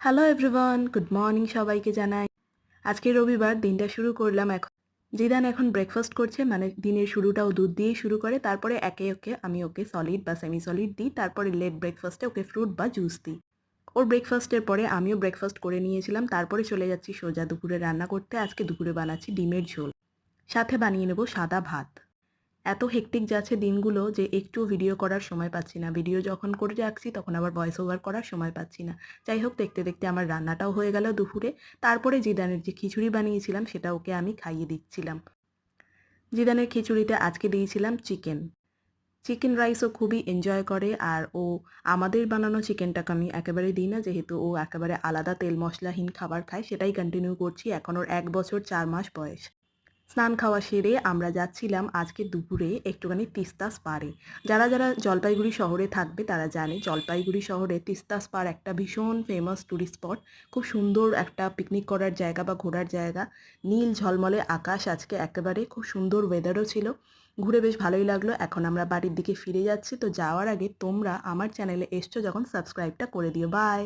Hello everyone, good morning সবাইকে জানাই। আজকে রবিবার, দিনটা শুরু করলাম এখন। জিদান এখন ব্রেকফাস্ট করছে, মানে দিনের শুরুটাও দুধ দিয়েই শুরু করে। তারপরে আমি ওকে সলিড বা সেমি সলিড দিই। তারপরে লেট ব্রেকফাস্টে ওকে ফ্রুট বা জুস দিই। ওর ব্রেকফাস্টের পরে আমিও ব্রেকফাস্ট করে নিয়েছিলাম। তারপরে চলে যাচ্ছি সোজা দুপুরে রান্না করতে। আজকে দুপুরে বানাচ্ছি ডিমের ঝোল, সাথে বানিয়ে নেব সাদা ভাত। এত হেক্টিক যাচ্ছে দিনগুলো যে একটুও ভিডিও করার সময় পাচ্ছি না। ভিডিও যখন করে রাখছি তখন আবার ভয়েস ওভার করার সময় পাচ্ছি না। যাই হোক, দেখতে দেখতে আমার রান্নাটাও হয়ে গেল দুপুরে। তারপরে জিদানের যে খিচুড়ি বানিয়েছিলাম সেটা ওকে আমি খাইয়ে দিচ্ছিলাম। জিদানের খিচুড়িতে আজকে দিয়েছিলাম চিকেন। চিকেন রাইসও খুবই এনজয় করে, আর ও আমাদের বানানো চিকেনটাকে আমি একেবারে দিই না, যেহেতু ও একেবারে আলাদা তেল মশলাহীন খাবার খায়। সেটাই কন্টিনিউ করছি। এখন ওর 1 বছর 4 মাস বয়স। স্নান খাওয়া সেরে আমরা যাচ্ছিলাম আজকে দুপুরে একটুখানি তিস্তা স্পারে। যারা যারা জলপাইগুড়ি শহরে থাকবে তারা জানে জলপাইগুড়ি শহরে তিস্তা স্পার একটা ভীষণ ফেমাস ট্যুরিস্ট স্পট। খুব সুন্দর একটা পিকনিক করার জায়গা বা ঘোরার জায়গা। নীল ঝলমলে আকাশ, আজকে একেবারে খুব সুন্দর ওয়েদারও ছিল। ঘুরে বেশ ভালোই লাগলো। এখন আমরা বাড়ির দিকে ফিরে যাচ্ছি। তো যাওয়ার আগে তোমরা আমার চ্যানেলে এসছো যখন, সাবস্ক্রাইবটা করে দিও। বাই।